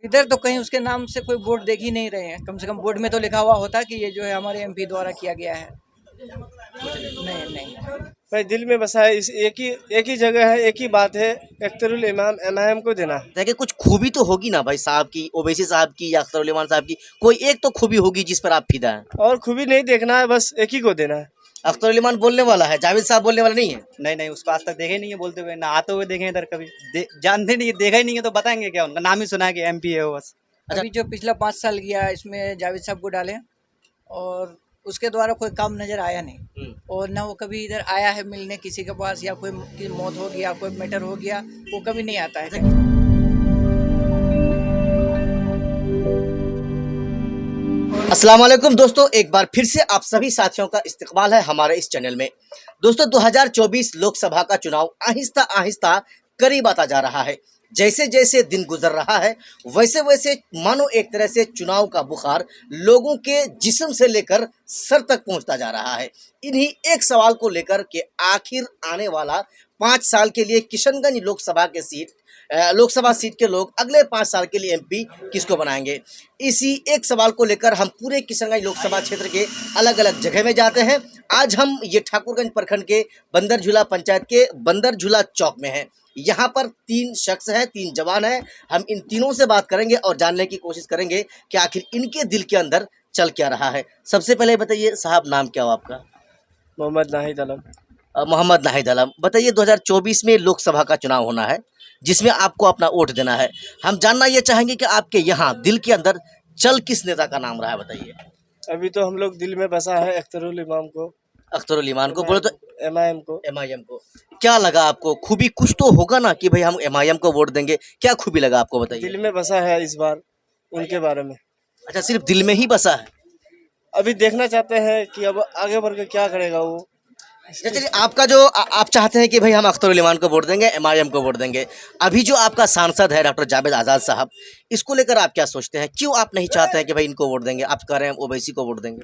इधर तो कहीं उसके नाम से कोई बोर्ड देख ही नहीं रहे हैं। कम से कम बोर्ड में तो लिखा हुआ होता कि ये जो है हमारे एमपी द्वारा किया गया है। नहीं नहीं। भाई दिल में बसा है, इस एक ही जगह है, एक ही बात है, अख्तरुल इमाम एमआईएम को देना है। देखिए कुछ खूबी तो होगी ना भाई साहब की, ओवैसी साहब की या अख्तर उल इमान साहब की, कोई एक तो खूबी होगी जिस पर आप फिदा हैं। और खूबी नहीं देखना है, बस एक ही को देना है। अख्तर उल इमान बोलने वाला है, जावेद साहब बोलने वाला नहीं है। नहीं नहीं, उसको आज तक देखे ही नहीं है बोलते हुए, ना आते हुए देखे इधर कभी। जानते नहीं है, देखा ही नहीं है तो बताएंगे क्या? उनका नाम ही सुना है कि एमपी है वो बस। अभी जो पिछला 5 साल गया इसमें जावेद साहब को डाले और उसके द्वारा कोई काम नजर आया नहीं। और ना वो कभी इधर आया है मिलने किसी के पास, या कोई की मौत हो गया, कोई मैटर हो गया, वो कभी नहीं आता है। अस्सलाम वालेकुम दोस्तों, एक बार फिर से आप सभी साथियों का इस्तकबाल है हमारे इस चैनल में। दोस्तों 2024 लोकसभा का चुनाव आहिस्ता आहिस्ता करीब आता जा रहा है। जैसे जैसे दिन गुजर रहा है वैसे वैसे मानो एक तरह से चुनाव का बुखार लोगों के जिस्म से लेकर सर तक पहुंचता जा रहा है। इन्हीं एक सवाल को लेकर के आखिर आने वाला 5 साल के लिए किशनगंज लोकसभा सीट के लोग अगले 5 साल के लिए एमपी किसको बनाएंगे, इसी एक सवाल को लेकर हम पूरे किशनगंज लोकसभा क्षेत्र के अलग अलग जगह में जाते हैं। आज हम ये ठाकुरगंज प्रखंड के बंदरझूला पंचायत के बंदरझूला चौक में हैं। यहाँ पर 3 शख्स हैं, 3 जवान हैं। हम इन तीनों से बात करेंगे और जानने की कोशिश करेंगे कि आखिर इनके दिल के अंदर चल क्या रहा है। सबसे पहले बताइए साहब, नाम क्या हो आपका? मोहम्मद नाहिद आलम। मोहम्मद नाहिद आलम। बताइए 2024 में लोकसभा का चुनाव होना है जिसमें आपको अपना वोट देना है। हम जानना ये चाहेंगे कि आपके यहाँ दिल के अंदर चल किस नेता का नाम रहा है, बताइए। अभी तो हम लोग दिल में बसा है अख्तरुल इमाम को, अख्तर उल इमान को। बोले तो एमआईएम को। एमआईएम को। क्या लगा आपको? खूबी कुछ तो होगा ना कि भाई हम एमआईएम को वोट देंगे। क्या खूबी लगा आपको, बताइए। दिल में बसा है इस बार उनके बारे में। अच्छा, सिर्फ दिल में ही बसा है। अभी देखना चाहते हैं कि अब आगे बढ़ के क्या करेगा वो। चलिए, आपका जो आप चाहते हैं कि भाई हम अख्तर उल इमान को वोट देंगे, एमआईएम को वोट देंगे। अभी जो आपका सांसद है डॉक्टर जावेद आज़ाद साहब, इसको लेकर आप क्या सोचते हैं? क्यों आप नहीं चाहते हैं कि भाई इनको वोट देंगे? आप कह रहे हैं ओवैसी को वोट देंगे।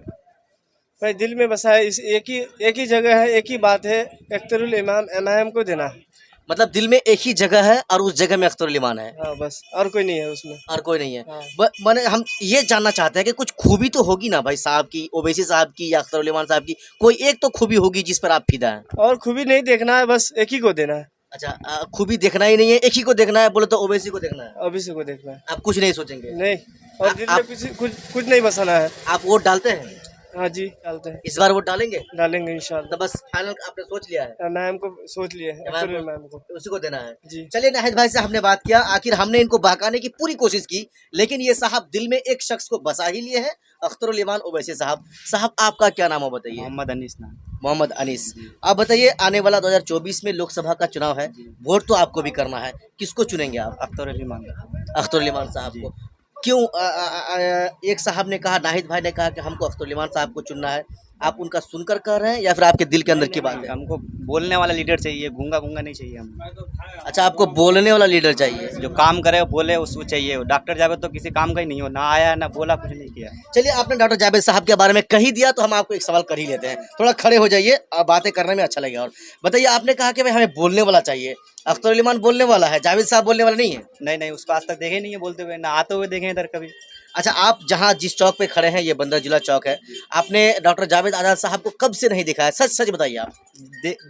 भाई दिल में बसा है, इस एक ही जगह है, एक ही बात है, अख्तरुल इमाम एमआईएम को देना है। मतलब दिल में एक ही जगह है और उस जगह में अख्तर उल इमान है। हाँ बस, और कोई नहीं है उसमें। और कोई नहीं है। हाँ। मैंने हम ये जानना चाहते हैं कि कुछ खूबी तो होगी ना भाई साहब की, ओवैसी साहब की या अख्तर उल इमान साहब की, कोई एक तो खूबी होगी जिस पर आप फिदा हैं। और खूबी नहीं देखना है, बस एक ही को देना है। अच्छा, खूबी देखना ही नहीं है, एक ही को देखना है। बोले तो ओवैसी को देखना है। अभी से को देखना है, आप कुछ नहीं सोचेंगे? नहीं। और दिल में कुछ नहीं बसाना है। आप वोट डालते हैं? हाँ जी डालते हैं, इस बार वोट डालेंगे? डालेंगे इंशाल्लाह। तो बस फाइनल आपने सोच लिया है? एमआईएम को सोच लिए है, अख्तरुल इमाम को। उसी को देना है जी। चलिए, नाहिद भाई से हमने बात किया, आखिर हमने इनको बहकाने की पूरी कोशिश की, लेकिन ये साहब दिल में एक शख्स को बसा ही लिए हैं, अख्तर उल इमान ओवैसी साहब। साहब आपका क्या नाम है, बताइए? मोहम्मद अनीस नाम। मोहम्मद अनीस। आप बताइए, आने वाला 2024 में लोकसभा का चुनाव है, वोट तो आपको भी करना है, किसको चुनेंगे आप? अख्तर उल इमान। अख्तर उल इमान साहब को। क्यों? एक साहब ने कहा, नाहिद भाई ने कहा कि हमको अख्तर उल इमान साहब को चुनना है। आप उनका सुनकर कह रहे हैं या फिर आपके दिल के अंदर की बात है? हमको बोलने वाला लीडर चाहिए, गूंगा गूंगा नहीं चाहिए हम। अच्छा, आपको बोलने वाला लीडर चाहिए। जो काम करे बोले उसको चाहिए। डॉक्टर जावेद तो किसी काम का ही नहीं हो, ना आया ना बोला, कुछ नहीं किया। चलिए, आपने डॉक्टर जावेद साहब के बारे में कह ही दिया तो हम आपको एक सवाल कर ही लेते हैं। थोड़ा खड़े हो जाइए, बातें करने में अच्छा लगेगा। और बताइए, आपने कहा कि भाई हमें बोलने वाला चाहिए। अख्तर उल इमान बोलने वाला है, जावेद साहब बोलने वाला नहीं है। नहीं नहीं, उसको आज तक देखे ही नहीं है बोलते हुए, ना आते हुए देखे इधर कभी। अच्छा, आप जहाँ जिस चौक पे खड़े हैं, ये बंदरझूला चौक है, आपने डॉक्टर जावेद आज़ाद साहब को कब से नहीं देखा है? सच सच बताइए आप।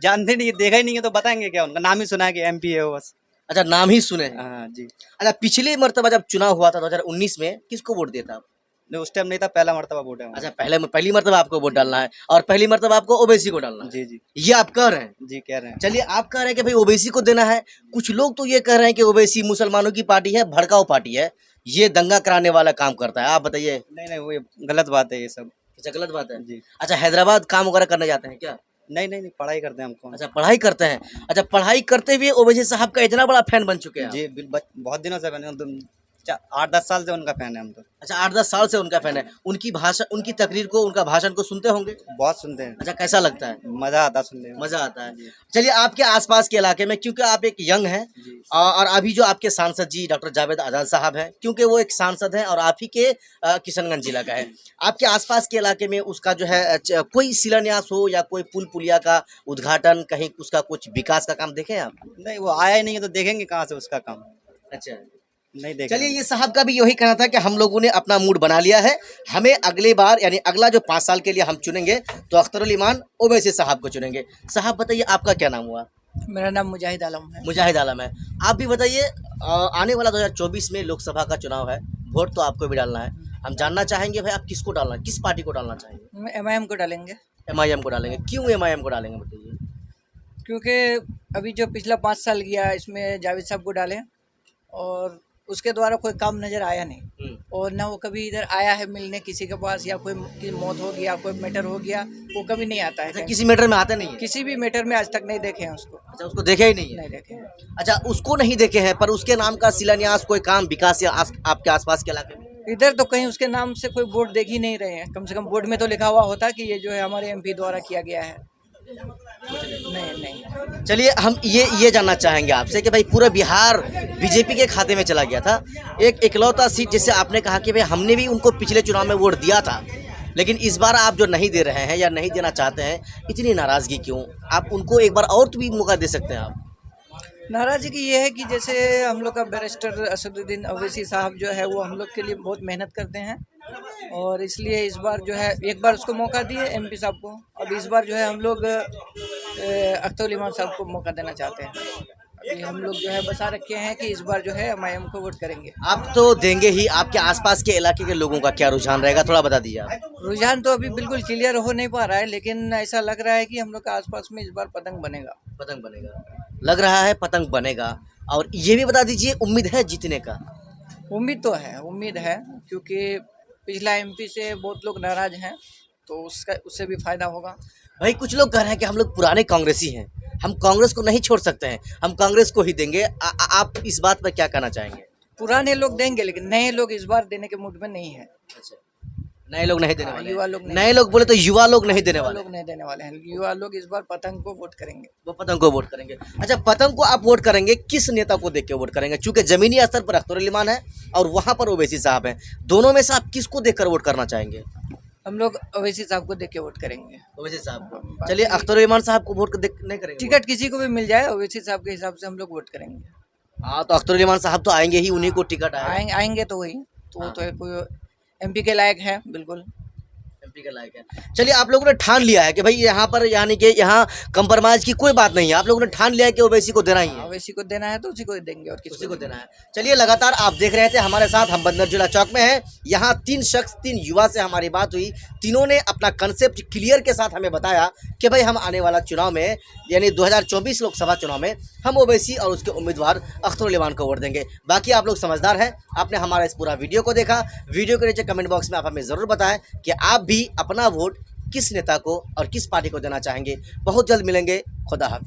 जानते नहीं है, देखा ही नहीं है तो बताएंगे क्या? उनका नाम ही सुना है कि एमपी है वो बस। अच्छा, नाम ही सुने हैं। हाँ जी। अच्छा, पिछली मर्तबा जब चुनाव हुआ था 2019 में, किसको वोट दिया था आप? नहीं, उस टाइम नहीं था, पहला मर्तबा वोट है। अच्छा, पहली मर्तबा आपको वोट डालना है और पहली मर्तबा आपको ओवैसी को डालना है। जी जी ये आप कह रहे हैं? जी कह रहे हैं। चलिए, आप कह रहे हैं कि भाई ओवैसी को देना है। कुछ लोग तो ये कह रहे हैं कि ओवैसी मुसलमानों की पार्टी है, भड़काऊ पार्टी है, ये दंगा कराने वाला काम करता है। आप बताइए। नहीं नहीं, वो ये गलत बात है ये सब। अच्छा, गलत बात है जी। अच्छा, हैदराबाद काम वगैरह करने जाते हैं क्या? नहीं नहीं नहीं, पढ़ाई करते हैं हमको। अच्छा, पढ़ाई करते हैं। अच्छा, पढ़ाई करते हुए ओवैसी साहब का इतना बड़ा फैन बन चुके हैं आप? जी बहुत दिनों से बने, 8-10 साल से उनका फैन है हम तो। अच्छा, 8-10 साल से उनका फैन है। उनकी भाषा, उनकी तकरीर को, उनका भाषण को सुनते होंगे? बहुत सुनते हैं। अच्छा, कैसा लगता है? मजा आता सुनने में। मजा आता है। चलिए, आपके आसपास के इलाके में, क्योंकि आप एक यंग हैं और अभी जो आपके सांसद जी डॉक्टर जावेद आज़ाद साहब हैं, क्योंकि वो एक सांसद हैं और आप ही के किशनगंज जिला का है, आपके आसपास के इलाके में उसका जो है कोई शिलान्यास हो या कोई पुल पुलिया का उद्घाटन, कहीं उसका कुछ विकास का काम देखे आप? नहीं, वो आया ही नहीं है तो देखेंगे कहाँ से उसका काम। अच्छा, नहीं देखा। चलिए, ये साहब का भी यही कहना था कि हम लोगों ने अपना मूड बना लिया है, हमें अगली बार यानी अगला जो 5 साल के लिए हम चुनेंगे तो अख्तरुल ईमान ओवैसी साहब को चुनेंगे। साहब बताइए, आपका क्या नाम हुआ? मेरा नाम मुजाहिद आलम है। मुजाहिद आलम है। आप भी बताइए, आने वाला 2024 में लोकसभा का चुनाव है, वोट तो आपको भी डालना है। हम जानना चाहेंगे भाई, आप किसको डालना, किस पार्टी को डालना चाहेंगे? MIM को डालेंगे। MIM को डालेंगे। क्यों MIM को डालेंगे बताइए? क्योंकि अभी जो पिछला 5 साल गया इसमें जावेद साहब को डाले और उसके द्वारा कोई काम नज़र आया नहीं, और ना वो कभी इधर आया है मिलने किसी के पास, या कोई की मौत हो गया, कोई मैटर हो गया, वो कभी नहीं आता है। अच्छा, किसी मैटर में आता नहीं है? किसी भी मैटर में आज तक नहीं देखे हैं उसको। अच्छा, उसको देखे ही नहीं है? नहीं देखे हैं। अच्छा, उसको नहीं देखे हैं, पर उसके नाम का शिलान्यास, कोई काम विकास या आपके आसपास के इलाके में? इधर तो कहीं उसके नाम से कोई बोर्ड देख ही नहीं रहे हैं। कम से कम बोर्ड में तो लिखा हुआ होता कि ये जो है हमारे MP द्वारा किया गया है। नहीं। चलिए, हम ये जानना चाहेंगे आपसे कि भाई पूरा बिहार बीजेपी के खाते में चला गया था। एक इकलौता सीट, जैसे आपने कहा कि भाई हमने भी उनको पिछले चुनाव में वोट दिया था, लेकिन इस बार आप जो नहीं दे रहे हैं या नहीं देना चाहते हैं, इतनी नाराज़गी क्यों? आप उनको एक बार और तो भी मौका दे सकते हैं आप। नाराज़गी ये है कि जैसे हम लोग का बैरिस्टर असदुद्दीन ओवैसी साहब जो है वो हम लोग के लिए बहुत मेहनत करते हैं, और इसलिए इस बार जो है एक बार उसको मौका दिए MP साहब को, अब इस बार जो है हम लोग अख्तरुल ईमान साहब को मौका देना चाहते हैं। अभी हम लोग जो है बसा रखे हैं कि इस बार जो है MIM को वोट करेंगे। आप तो देंगे ही, आपके आसपास के इलाके के लोगों का क्या रुझान रहेगा, थोड़ा बता दीजिए आप। रुझान तो अभी बिल्कुल क्लियर हो नहीं पा रहा है, लेकिन ऐसा लग रहा है कि हम लोग के आसपास में इस बार पतंग बनेगा। पतंग बनेगा, लग रहा है पतंग बनेगा। और ये भी बता दीजिए, उम्मीद है जीतने का? उम्मीद तो है, उम्मीद है, क्योंकि पिछला MP से बहुत लोग नाराज हैं, तो उससे भी फायदा होगा। भाई, कुछ लोग कह रहे हैं कि हम लोग पुराने कांग्रेसी हैं, हम कांग्रेस को नहीं छोड़ सकते हैं, हम कांग्रेस को ही देंगे। आप इस बात पर क्या कहना चाहेंगे? पुराने लोग देंगे, लेकिन नए लोग इस बार देने के मूड में नहीं है। अच्छा, नए लोग नहीं देने वाले? युवा लोग नहीं। नए लोग बोले तो युवा लोग नहीं देने वाले? लोग नहीं देने वाले हैं। युवा लोग इस बार पतंग को वोट करेंगे। वो पतंग को वोट करेंगे। अच्छा, पतंग को आप वोट करेंगे, किस नेता को देख के वोट करेंगे? चूंकि जमीनी स्तर पर अख्तरुल ईमान है और वहाँ पर ओवैसी साहब हैं, दोनों में से आप किसको देखकर वोट करना चाहेंगे? हम लोग ओवैसी साहब को देख के वोट करेंगे। ओवैसी साहब को। चलिए, अख्तरुल ईमान साहब को वोट नहीं करेंगे? टिकट किसी को भी मिल जाए, ओवैसी साहब के हिसाब से हम लोग वोट करेंगे। हाँ, तो अख्तरुल ईमान साहब तो आएंगे ही, उन्हीं को टिकट आएंगे तो वही तो वो तो कोई MP के लायक है, बिल्कुल MP के लायक है। चलिए, आप लोगों ने ठान लिया है कि भाई यहाँ पर यानी कि यहाँ कंप्रोमाइज की कोई बात नहीं है, आप लोगों ने ठान लिया है कि ओवैसी को देना ही है। ओवैसी को देना है तो उसी को देंगे, और उसी को देना है। चलिए, लगातार आप देख रहे थे हमारे साथ, हम बंदर जिला चौक में हैं। यहाँ 3 शख्स, 3 युवा से हमारी बात हुई। तीनों ने अपना कंसेप्ट क्लियर के साथ हमें बताया कि भाई हम आने वाला चुनाव में यानी 2024 लोकसभा चुनाव में हम ओवैसी और उसके उम्मीदवार अख्तरुल ईमान को वोट देंगे। बाकी आप लोग समझदार हैं, आपने हमारा इस पूरा वीडियो को देखा। वीडियो के नीचे कमेंट बॉक्स में आप हमें ज़रूर बताएं कि आप भी अपना वोट किस नेता को और किस पार्टी को देना चाहेंगे। बहुत जल्द मिलेंगे। खुदा हाफिज़।